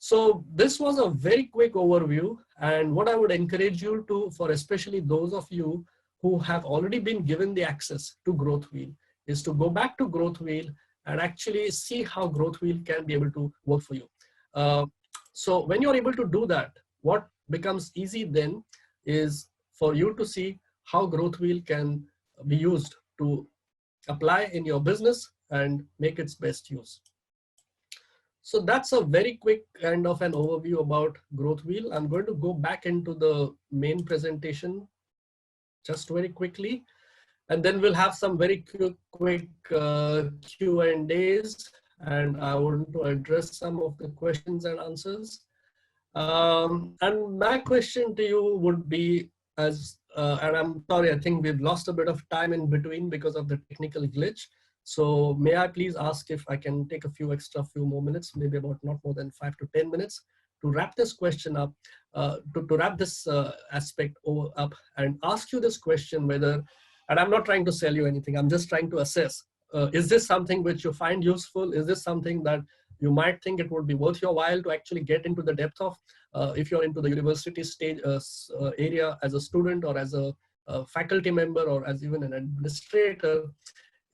S2: So this was a very quick overview, and what I would encourage you to, for especially those of you who have already been given the access to Growth Wheel, is to go back to Growth Wheel and actually see how Growth Wheel can be able to work for you. So when you're able to do that, what becomes easy then is for you to see how Growth Wheel can be used to apply in your business and make its best use. So that's a very quick kind of an overview about Growth Wheel. I'm going to go back into the main presentation just very quickly, and then we'll have some very quick Q&As, and I want to address some of the questions and answers. And my question to you would be, and I'm sorry, I think we've lost a bit of time in between because of the technical glitch. So may I please ask if I can take a few more minutes, maybe about not more than 5 to 10 minutes, to wrap this question up, to wrap this aspect up and ask you this question whether, and I'm not trying to sell you anything, I'm just trying to assess, is this something which you find useful? Is this something that you might think it would be worth your while to actually get into the depth of, if you're into the university stage area as a student or as a faculty member or as even an administrator?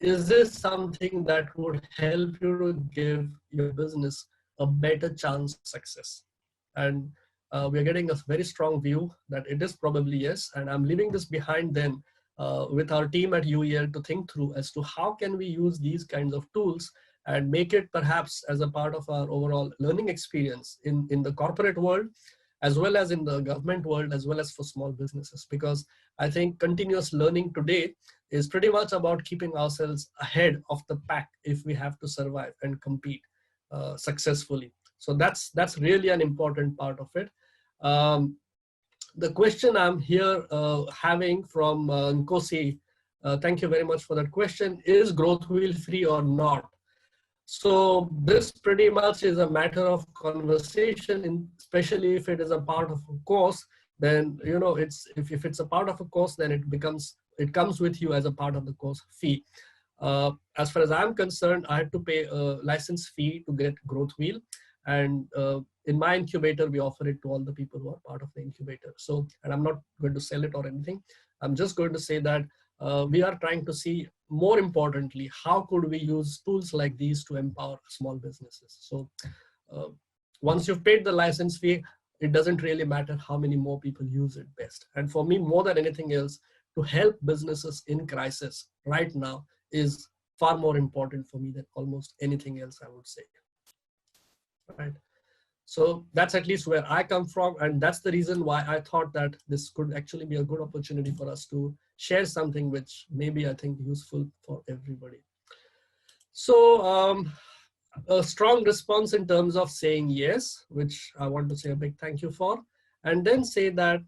S2: Is this something that would help you to give your business a better chance of success? And we're getting a very strong view that it is probably yes. And I'm leaving this behind then with our team at UEL to think through as to how can we use these kinds of tools and make it perhaps as a part of our overall learning experience in the corporate world, as well as in the government world, as well as for small businesses. Because I think continuous learning today is pretty much about keeping ourselves ahead of the pack if we have to survive and compete successfully. So that's really an important part of it. The question I'm here having from Nkosi, thank you very much for that question, is Growth Wheel free or not? So this pretty much is a matter of conversation, especially if it is a part of a course. Then, you know, if it's a part of a course, then it comes with you as a part of the course fee. As far as I'm concerned, I had to pay a license fee to get Growth Wheel, and in my incubator, we offer it to all the people who are part of the incubator. So, and I'm not going to sell it or anything. I'm just going to say that we are trying to see, more importantly, how could we use tools like these to empower small businesses. So once you've paid the license fee, it doesn't really matter how many more people use it best. And for me, more than anything else, to help businesses in crisis right now is far more important for me than almost anything else, I would say. Right. So that's at least where I come from, and that's the reason why I thought that this could actually be a good opportunity for us to share something which maybe I think useful for everybody. So a strong response in terms of saying yes, which I want to say a big thank you for, and then say that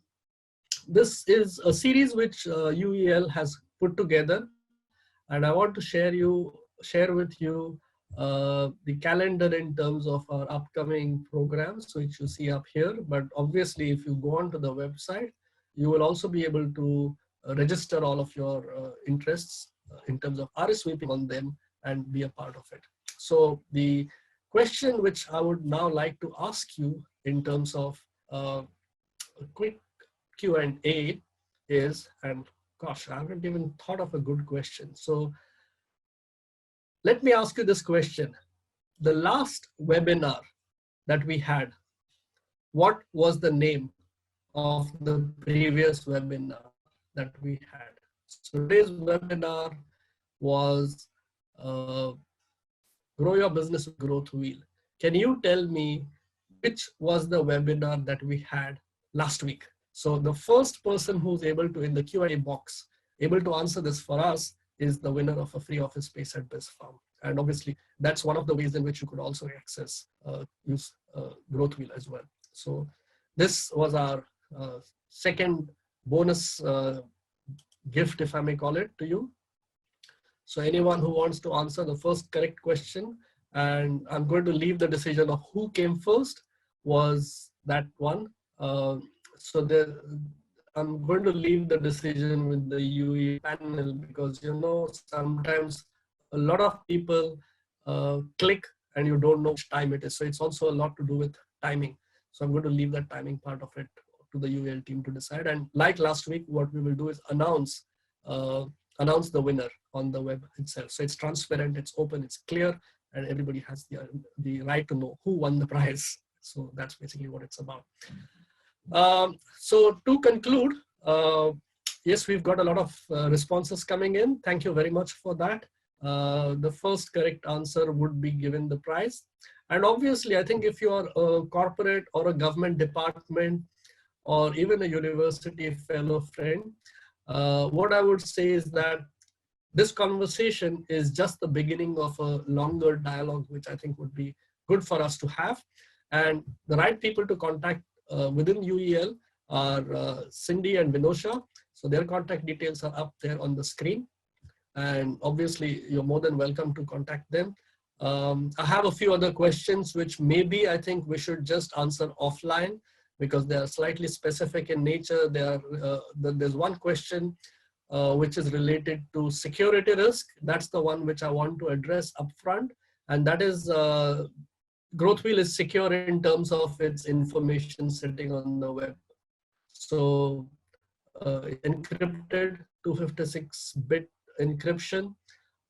S2: this is a series which UEL has put together, and I want to share with you the calendar in terms of our upcoming programs, which you see up here. But obviously, if you go onto the website, you will also be able to register all of your interests in terms of RSVPing on them and be a part of it. So the question which I would now like to ask you in terms of a quick Q&A is, and gosh, I haven't even thought of a good question. So let me ask you this question. The last webinar that we had, what was the name of the previous webinar that we had. So today's webinar was Grow Your Business with Growth Wheel. Can you tell me which was the webinar that we had last week? So the first person who's able to, in the Q&A box, able to answer this for us is the winner of a free office space at BizFarm. And obviously, that's one of the ways in which you could also access, use Growth Wheel as well. So this was our second bonus gift, if I may call it, to you. So anyone who wants to answer the first correct question, and I'm going to leave the decision of who came first, was that one. I'm going to leave the decision with the UE panel, because sometimes a lot of people click and you don't know which time it is. So it's also a lot to do with timing. So I'm going to leave that timing part of it to the UEL team to decide. And like last week, what we will do is announce the winner on the web itself. So it's transparent, it's open, it's clear, and everybody has the right to know who won the prize. So that's basically what it's about. So to conclude, yes, we've got a lot of responses coming in. Thank you very much for that. The first correct answer would be given the prize. And obviously, I think if you are a corporate or a government department or even a university fellow friend, what I would say is that this conversation is just the beginning of a longer dialogue, which I think would be good for us to have. And the right people to contact within UEL are Cindy and Vinosha. So their contact details are up there on the screen. And obviously, you're more than welcome to contact them. I have a few other questions, which maybe I think we should just answer offline, because they are slightly specific in nature. There's one question which is related to security risk. That's the one which I want to address upfront. And that is, Growth Wheel is secure in terms of its information sitting on the web. So encrypted, 256-bit encryption,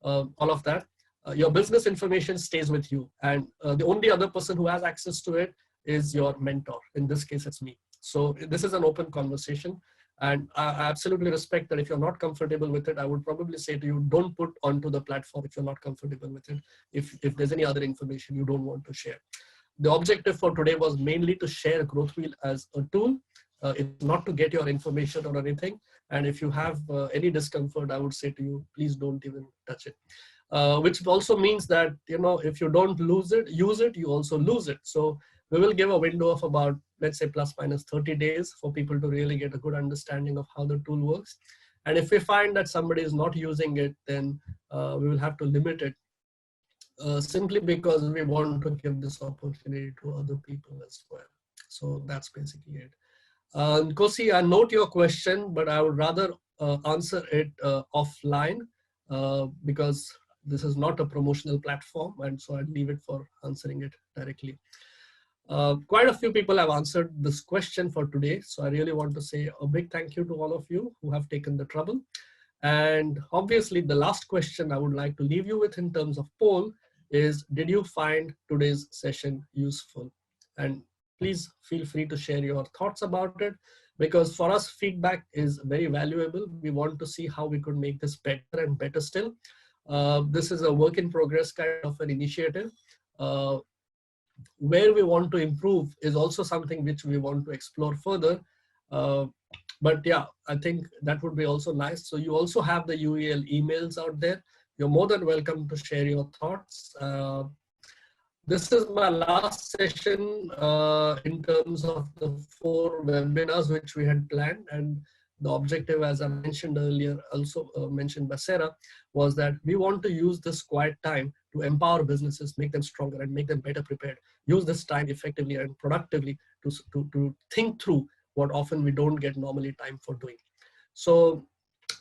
S2: all of that. Your business information stays with you. And the only other person who has access to it is your mentor. In this case, it's me. So this is an open conversation. And I absolutely respect that if you're not comfortable with it, I would probably say to you, don't put onto the platform if you're not comfortable with it, if there's any other information you don't want to share. The objective for today was mainly to share Growth Wheel as a tool. It's not to get your information or anything. And if you have any discomfort, I would say to you, please don't even touch it. Which also means that, if you don't use it, you also lose it. So we will give a window of about, let's say, plus minus 30 days for people to really get a good understanding of how the tool works. And if we find that somebody is not using it, then we will have to limit it, simply because we want to give this opportunity to other people as well. So that's basically it. Kosi, I note your question, but I would rather answer it offline, because this is not a promotional platform, and so I'd leave it for answering it directly. Quite a few people have answered this question for today, so I really want to say a big thank you to all of you who have taken the trouble. And obviously, the last question I would like to leave you with in terms of poll is, did you find today's session useful? And please feel free to share your thoughts about it, because for us, feedback is very valuable. We want to see how we could make this better and better still. This is a work in progress kind of an initiative. Where we want to improve is also something which we want to explore further. But yeah, I think that would be also nice. So you also have the UEL emails out there. You're more than welcome to share your thoughts. This is my last session in terms of the 4 webinars which we had planned. And the objective, as I mentioned earlier, also mentioned by Sarah, was that we want to use this quiet time to empower businesses, make them stronger and make them better prepared. Use this time effectively and productively to think through what often we don't get normally time for doing. So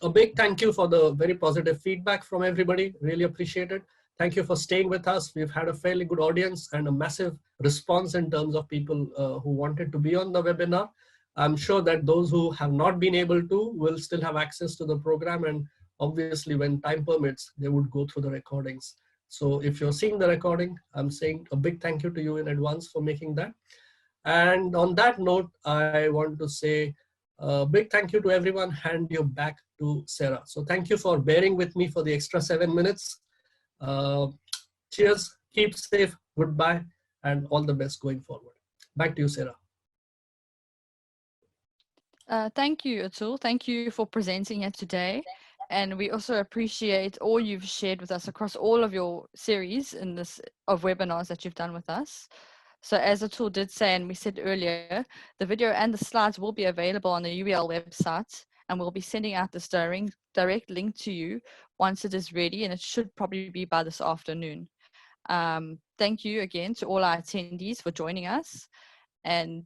S2: a big thank you for the very positive feedback from everybody. Really appreciate it. Thank you for staying with us. We've had a fairly good audience and a massive response in terms of people who wanted to be on the webinar. I'm sure that those who have not been able to will still have access to the program, and obviously when time permits, they would go through the recordings. So if you're seeing the recording, I'm saying a big thank you to you in advance for making that. And on that note, I want to say a big thank you to everyone. Hand you back to Sarah. So thank you for bearing with me for the extra 7 minutes. Uh, Cheers, keep safe, goodbye, and all the best going forward. Back to you, Sarah.
S1: Thank you, Atul. Thank you for presenting it today. And we also appreciate all you've shared with us across all of your series in this of webinars that you've done with us. So as Atul did say, and we said earlier, the video and the slides will be available on the UEL website, and we'll be sending out this direct link to you once it is ready, and it should probably be by this afternoon. Thank you again to all our attendees for joining us. And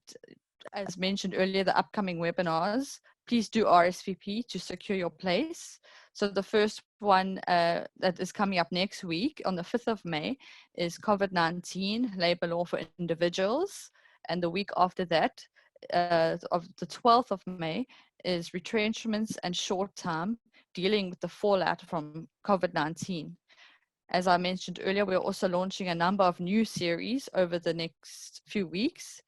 S1: as mentioned earlier, the upcoming webinars, please do RSVP to secure your place. So the first one that is coming up next week on the 5th of May is COVID-19, labor law for individuals. And the week after that, of the 12th of May, is retrenchments and short time, dealing with the fallout from COVID-19. As I mentioned earlier, we're also launching a number of new series over the next few weeks,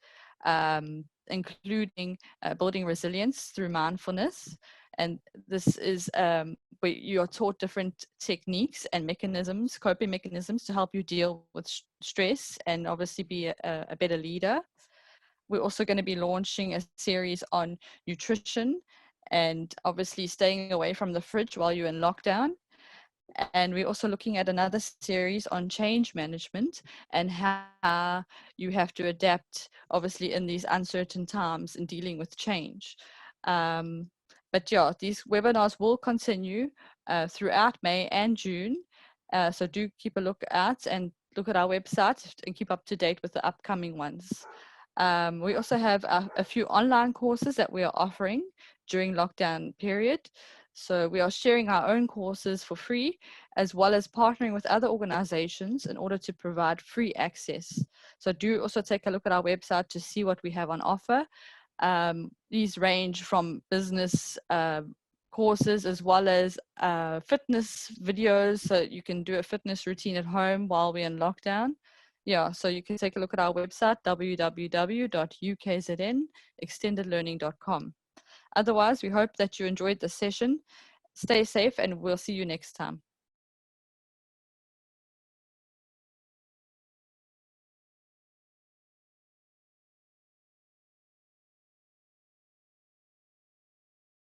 S1: including building resilience through mindfulness. And this is where you are taught different techniques and mechanisms, coping mechanisms to help you deal with stress and obviously be a better leader. We're also going to be launching a series on nutrition and obviously staying away from the fridge while you're in lockdown. And we're also looking at another series on change management and how you have to adapt, obviously, in these uncertain times in dealing with change. But yeah, these webinars will continue throughout May and June. So do keep a look out and look at our website and keep up to date with the upcoming ones. We also have a few online courses that we are offering during lockdown period. So we are sharing our own courses for free, as well as partnering with other organizations in order to provide free access. So do also take a look at our website to see what we have on offer. These range from business courses as well as fitness videos, so you can do a fitness routine at home while we're in lockdown. Yeah, so you can take a look at our website, www.ukznextendedlearning.com. Otherwise, we hope that you enjoyed the session. Stay safe and we'll see you next time.